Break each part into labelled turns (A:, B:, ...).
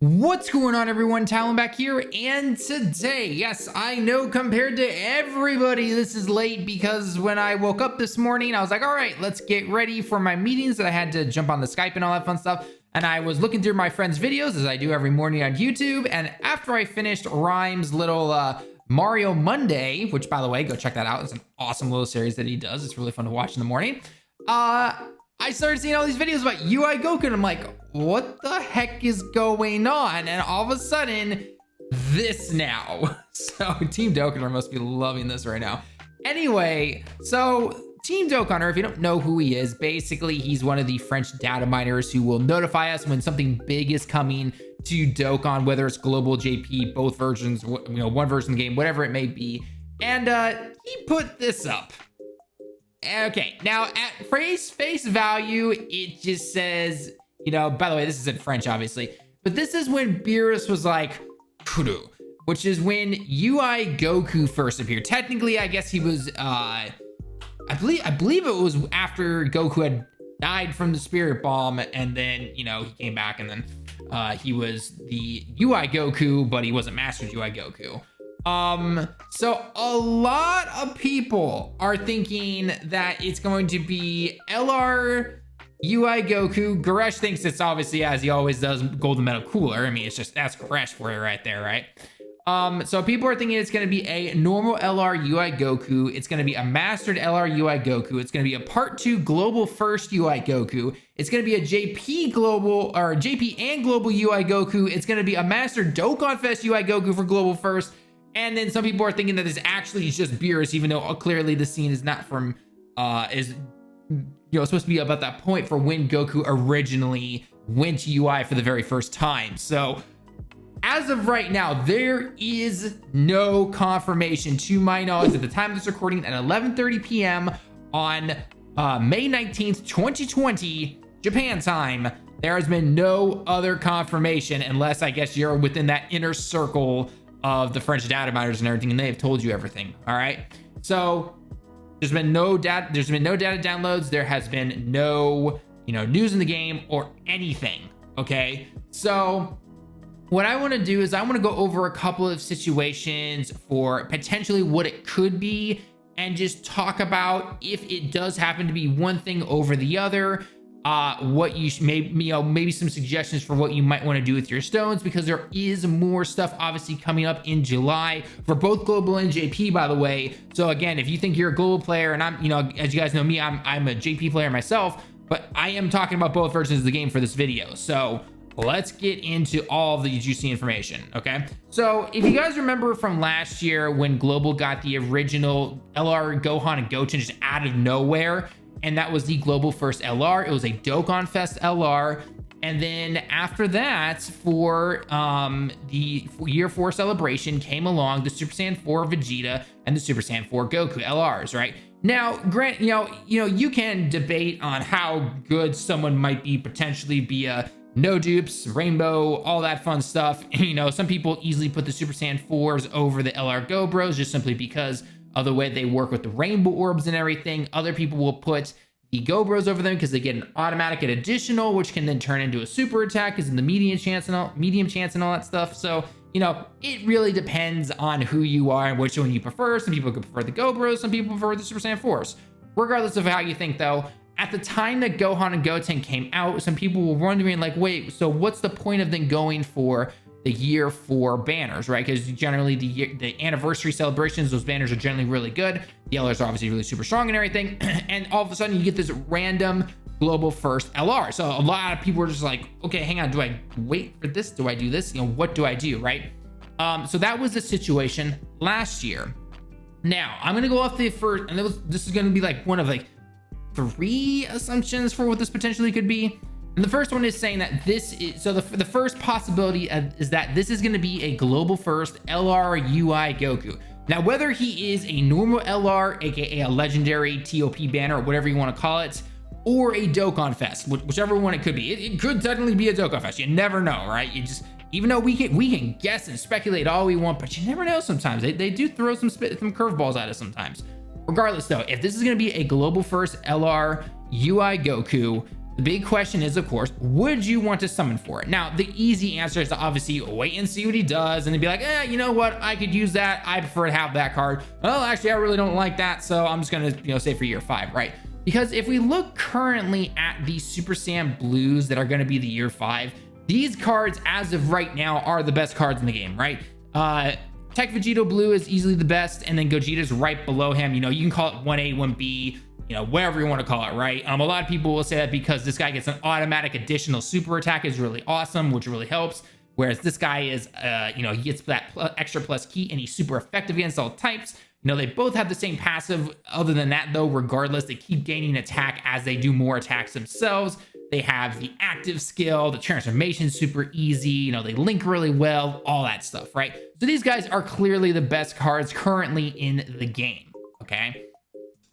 A: What's going on, everyone? Talon back here, and today, yes, I know compared to everybody this is late because when I woke up this morning I was like, all right, let's get ready for my meetings that I had to jump on the Skype and all that fun stuff, and I was looking through my friends' videos as I do every morning on YouTube, and after I finished Rhyme's little Mario Monday, which by the way, go check that out, it's an awesome little series that he does, it's really fun to watch in the morning. I started seeing all these videos about UI Goku, and I'm like, what the heck is going on? And all of a sudden, this now. So Team Dokkan must be loving this right now. Anyway, so Team Dokkan, if you don't know who he is, basically he's one of the French data miners who will notify us when something big is coming to Dokkan, whether it's global JP, both versions, one version of the game, whatever it may be. And he put this up. Okay, now at face value, it just says, by the way, this is in French, obviously, but this is when Beerus was like, Kuru, which is when UI Goku first appeared. Technically, I guess he was, I believe it was after Goku had died from the Spirit Bomb, and then, he came back, and then he was the UI Goku, but he wasn't Master UI Goku. So a lot of people are thinking that it's going to be LR UI Goku. Goresh thinks it's obviously, as he always does, Golden Metal Cooler. I mean, it's just, that's Goresh for you right there, right? So people are thinking it's going to be a normal LR UI Goku. It's going to be a mastered LR UI Goku. It's going to be a part 2 global first UI Goku. It's going to be a JP global or JP and global UI Goku. It's going to be a mastered Dokkan Fest UI Goku for global first. And then some people are thinking that this actually is just Beerus, even though clearly the scene is not from, supposed to be about that point for when Goku originally went to UI for the very first time. So as of right now, there is no confirmation to my knowledge at the time of this recording at 11:30 p.m. on May 19th, 2020, Japan time. There has been no other confirmation unless I guess you're within that inner circle of the French data miners and everything, and they have told you everything. All right, so there's been no data downloads, there has been no news in the game or anything. Okay, so what I want to do is I want to go over a couple of situations for potentially what it could be and just talk about if it does happen to be one thing over the other, what you maybe some suggestions for what you might want to do with your stones, because there is more stuff obviously coming up in July for both global and JP, by the way. So again, if you think you're a global player, and I'm as you guys know me, I'm a JP player myself, but I am talking about both versions of the game for this video. So let's get into all of the juicy information. Okay, so if you guys remember from last year when global got the original LR Gohan and Goten just out of nowhere, and that was the global first LR. It was a Dokkan Fest LR. And then after that, for the year 4 celebration came along the Super Saiyan 4 Vegeta and the Super Saiyan 4 Goku LRs, right? Now, grant, you can debate on how good someone might be potentially via no dupes, rainbow, all that fun stuff. Some people easily put the Super Saiyan 4s over the LR Go Bros just simply because of the way they work with the rainbow orbs and everything. Other people will put the Go Bros over them because they get an automatic and additional, which can then turn into a super attack because in the medium chance and all that stuff. So, it really depends on who you are and which one you prefer. Some people could prefer the Go Bros, some people prefer the Super Saiyan 4s. Regardless of how you think though, at the time that Gohan and Goten came out, some people were wondering like, wait, so what's the point of then going for the year 4 banners, right? Because generally the anniversary celebrations, those banners are generally really good. The LRs are obviously really super strong and everything. And all of a sudden you get this random global first LR. So a lot of people are just like, okay, hang on, do I wait for this? Do I do this? What do I do, right? So that was the situation last year. Now I'm gonna go off the first, and this is gonna be like one of like 3 assumptions for what this potentially could be. And the first one is saying that this is, so the first possibility is that this is going to be a global first LR UI Goku. Now, whether he is a normal LR, aka a legendary TOP banner, or whatever you want to call it, or a Dokkan Fest, whichever one it could be. It could technically be a Dokkan Fest. You never know, right? Even though we can guess and speculate all we want, but you never know sometimes. They do throw some curveballs at us sometimes. Regardless though, if this is going to be a global first LR UI Goku, The big question is, of course, would you want to summon for it? Now, the easy answer is to obviously wait and see what he does and then be like, you know what? I could use that. I prefer to have that card. Well, actually, I really don't like that. So I'm just going to, say for year 5, right? Because if we look currently at the Super Saiyan Blues that are going to be the year 5, these cards as of right now are the best cards in the game, right? Tech Vegito Blue is easily the best, and then Gogeta's right below him. You can call it 1A, 1B, whatever you want to call it, right? A lot of people will say that because this guy gets an automatic additional super attack is really awesome, which really helps. Whereas this guy is, he gets that extra plus key and he's super effective against all types. They both have the same passive. Other than that, though, regardless, they keep gaining attack as they do more attacks themselves. They have the active skill, the transformation super easy, they link really well, all that stuff, right? So these guys are clearly the best cards currently in the game, okay?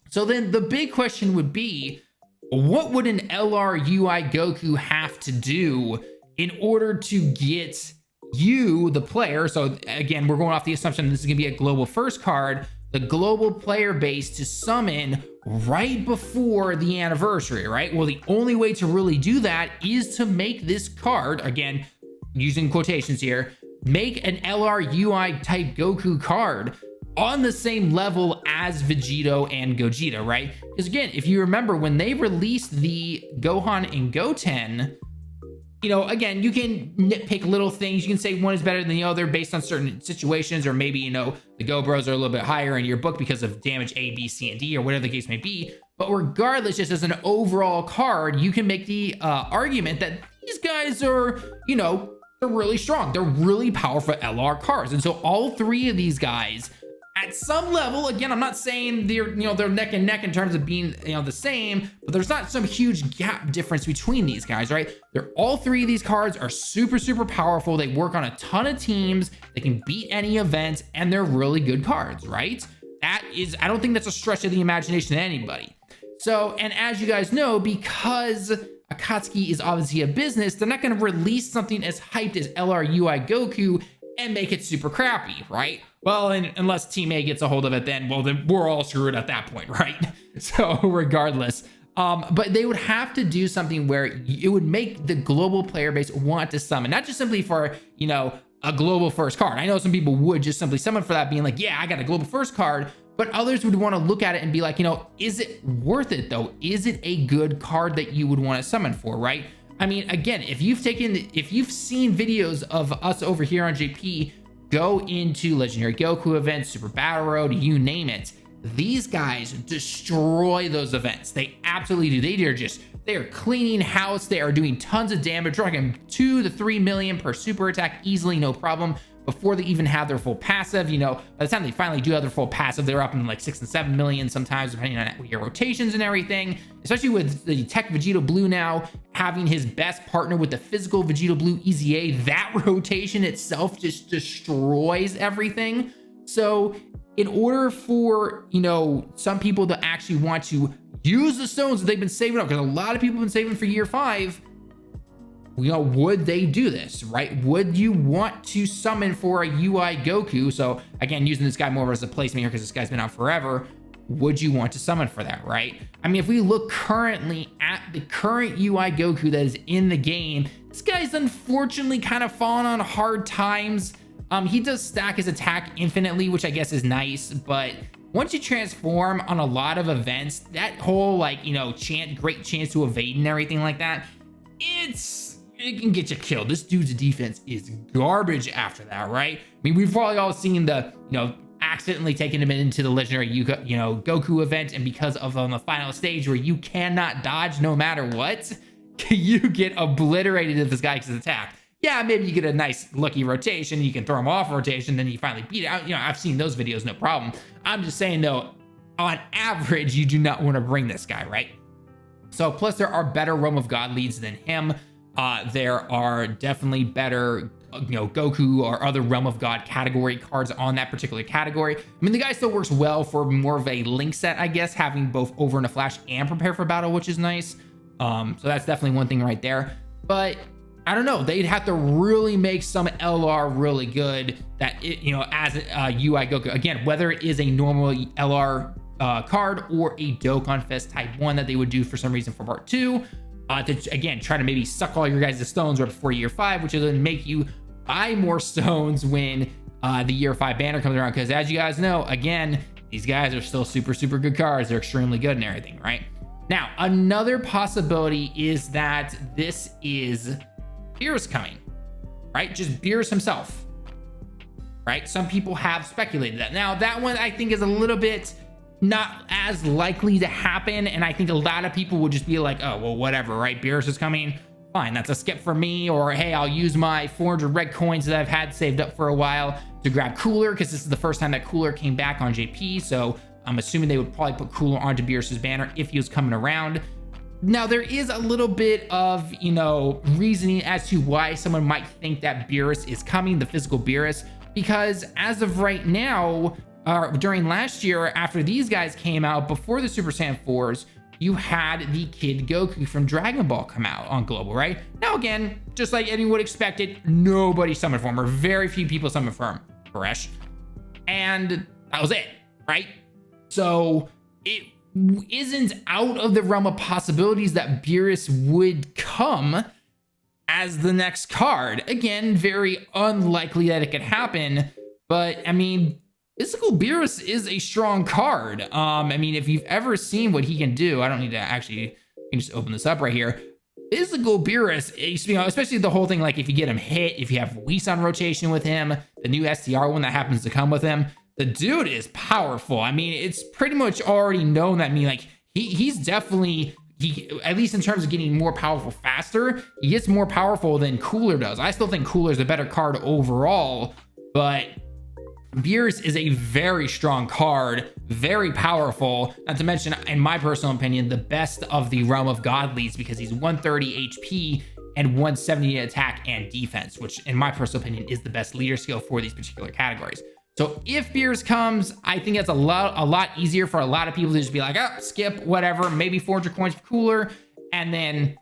A: So then the big question would be, what would an LR UI Goku have to do in order to get you, the player? So again, we're going off the assumption this is gonna be a global first card, the global player base to summon right before the anniversary, right? Well, the only way to really do that is to make this card, again, using quotations here, make an LR UI type Goku card on the same level as Vegito and Gogeta, right? Because again, if you remember when they released the Gohan and Goten, again, you can nitpick little things. You can say one is better than the other based on certain situations, or maybe, the Go Bros are a little bit higher in your book because of damage A, B, C, and D, or whatever the case may be. But regardless, just as an overall card, you can make the argument that these guys are, they're really strong. They're really powerful LR cards. And so all 3 of these guys, at some level, again, I'm not saying they're neck and neck in terms of being the same, but there's not some huge gap difference between these guys, right? All 3 of these cards are super powerful. They work on a ton of teams. They can beat any event, and they're really good cards, right? I don't think that's a stretch of the imagination to anybody. So, and as you guys know, because Akatsuki is obviously a business, they're not going to release something as hyped as LR UI Goku and make it super crappy, right? Well, unless Team A gets a hold of it, then we're all screwed at that point, right? So regardless, but they would have to do something where it would make the global player base want to summon, not just simply for, a global first card. I know some people would just simply summon for that, being like, yeah, I got a global first card, but others would want to look at it and be like, is it worth it though? Is it a good card that you would want to summon for, right? I mean, again, if you've seen videos of us over here on JP go into Legendary Goku events, Super Battle Road, you name it, these guys destroy those events. They absolutely do. They are cleaning house. They are doing tons of damage, rocking 2 to 3 million per super attack easily, no problem, before they even have their full passive. By the time they finally do have their full passive, they're up in like 6 and 7 million sometimes, depending on your rotations and everything, especially with the Tech Vegito Blue now having his best partner with the physical Vegito Blue EZA. That rotation itself just destroys everything. So in order for, some people to actually want to use the stones that they've been saving up, because a lot of people have been saving for year 5, would they do this, right? Would you want to summon for a UI Goku? So again, using this guy more as a placement here because this guy's been out forever. Would you want to summon for that, right? I mean, if we look currently at the current UI Goku that is in the game, this guy's unfortunately kind of fallen on hard times. He does stack his attack infinitely, which I guess is nice, but once you transform on a lot of events, that whole great chance to evade and everything like that, it can get you killed. This dude's defense is garbage after that, right? I mean, we've probably all seen the, accidentally taking him into the Legendary Goku event, and because of on the final stage where you cannot dodge no matter what, you get obliterated if this guy gets attacked. Yeah, maybe you get a nice lucky rotation, you can throw him off rotation, then you finally beat it. I've seen those videos, no problem. I'm just saying though, on average, you do not want to bring this guy, right? So plus there are better Realm of God leads than him. There are definitely better, Goku or other Realm of God category cards on that particular category. I mean, the guy still works well for more of a link set, I guess, having both Over in a Flash and Prepare for Battle, which is nice. So that's definitely one thing right there. But I don't know, they'd have to really make some LR really good that as a UI Goku, again, whether it is a normal LR card or a Dokkan Fest type 1 that they would do for some reason for part 2. to, again, try to maybe suck all your guys' stones right before year 5, which is going to make you buy more stones when the year 5 banner comes around. Because as you guys know, again, these guys are still super, super good cards. They're extremely good and everything, right? Now, another possibility is that this is Beerus coming, right? Just Beerus himself, right? Some people have speculated that. Now, that one I think is a little bit not as likely to happen, and I think a lot of people would just be like, oh, well, whatever, right? Beerus is coming, fine, that's a skip for me. Or hey, I'll use my 400 red coins that I've had saved up for a while to grab Cooler, because this is the first time that Cooler came back on JP, so I'm assuming they would probably put Cooler onto Beerus's banner if he was coming around. Now, there is a little bit of, you know, reasoning as to why someone might think that Beerus is coming, the physical Beerus, because as of right now, during last year, after these guys came out, before the Super Saiyan 4s, you had the Kid Goku from Dragon Ball come out on Global, right? Now, again, just like anyone would expect it, nobody summoned for him, or very few people summoned for him, Paresh. And that was it, right? So it isn't out of the realm of possibilities that Beerus would come as the next card. Again, very unlikely that it could happen, but I mean, physical Beerus is a strong card. I mean, if you've ever seen what he can do, I don't need to actually, you can just open this up right here. Physical Beerus, you know, especially the whole thing, like if you get him hit, if you have Whis on rotation with him, the new STR one that happens to come with him, the dude is powerful. I mean, it's pretty much already known that, I mean, like he's definitely, at least in terms of getting more powerful faster, he gets more powerful than Cooler does. I still think Cooler is the better card overall, but Beerus is a very strong card, very powerful, not to mention, in my personal opinion, the best of the realm of godlies, because he's 130 HP and 170 attack and defense, which in my personal opinion is the best leader skill for these particular categories. So if Beerus comes, I think it's a lot easier for a lot of people to just be like, oh, skip, whatever, maybe 400 coins for Cooler, and then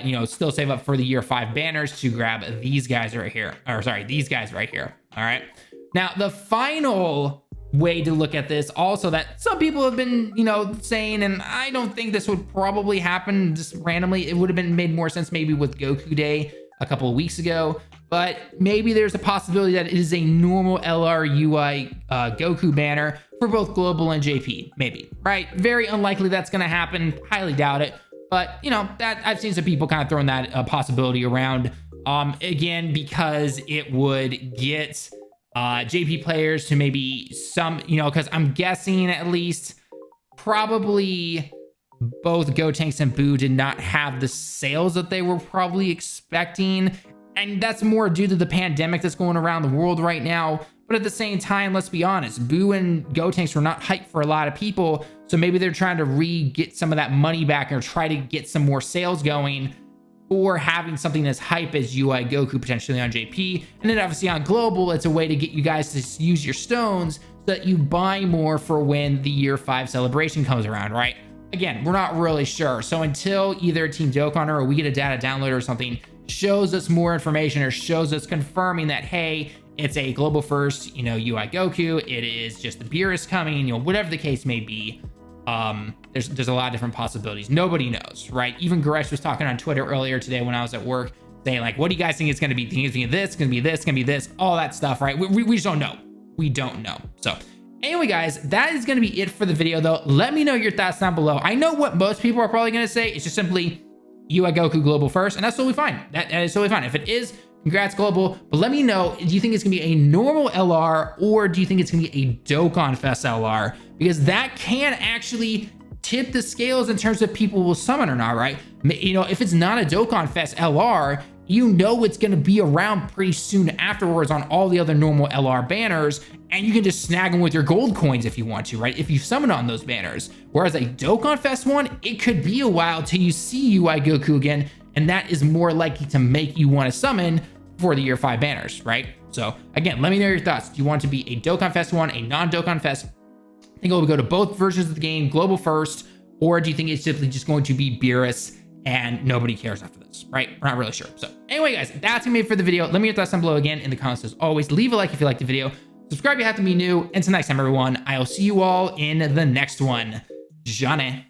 A: you know, still save up for the year 5 banners to grab these guys right here, or sorry, these guys right here. All right. Now, the final way to look at this, also, that some people have been, you know, saying, and I don't think this would probably happen just randomly. It would have been made more sense maybe with Goku Day a couple of weeks ago, but maybe there's a possibility that it is a normal LR UI Goku banner for both Global and JP, maybe, right? Very unlikely that's going to happen. Highly doubt it. But, you know, that I've seen some people kind of throwing that possibility around, again, because it would get JP players to maybe some, you know, because I'm guessing at least probably both Gotenks and Boo did not have the sales that they were probably expecting. And that's more due to the pandemic that's going around the world right now. But at the same time, let's be honest, Boo and Gotenks were not hyped for a lot of people. So maybe they're trying to get some of that money back or try to get some more sales going for having something as hype as UI Goku potentially on JP. And then obviously on Global, it's a way to get you guys to use your stones so that you buy more for when the year 5 celebration comes around, right? Again, we're not really sure. So until either Team Dokkan or we get a data download or something shows us more information or shows us confirming that, hey, it's a global first, you know, UI Goku, it is just the Beerus coming, you know, whatever the case may be. There's a lot of different possibilities. Nobody knows, right? Even Goresh was talking on Twitter earlier today when I was at work, saying like, what do you guys think it's going to be? Think it's going to be this, going to be this, going to be this, all that stuff, right? We just don't know. We don't know. So anyway, guys, that is going to be it for the video, though. Let me know your thoughts down below. I know what most people are probably going to say. It's just simply UI Goku global first, and that's totally fine. That is totally fine. If it is, congrats global. But let me know, do you think it's going to be a normal LR, or do you think it's going to be a Dokkan Fest LR? Because that can actually tip the scales in terms of people will summon or not, right? You know, if it's not a Dokkan Fest LR, you know it's going to be around pretty soon afterwards on all the other normal LR banners, and you can just snag them with your gold coins if you want to, right? If you summon on those banners. Whereas a Dokkan Fest one, it could be a while till you see UI Goku again, and that is more likely to make you want to summon for the year 5 banners, right? So again, let me know your thoughts. Do you want to be a Dokkan Fest one, a non-Dokkan Fest? I think it will go to both versions of the game, global first, or do you think it's simply just going to be Beerus and nobody cares after this, right? We're not really sure. So anyway, guys, that's gonna be it for the video. Let me know your thoughts down below again in the comments. As always, leave a like if you liked the video. Subscribe if you have to be new. Until next time, everyone, I'll see you all in the next one. Johnny.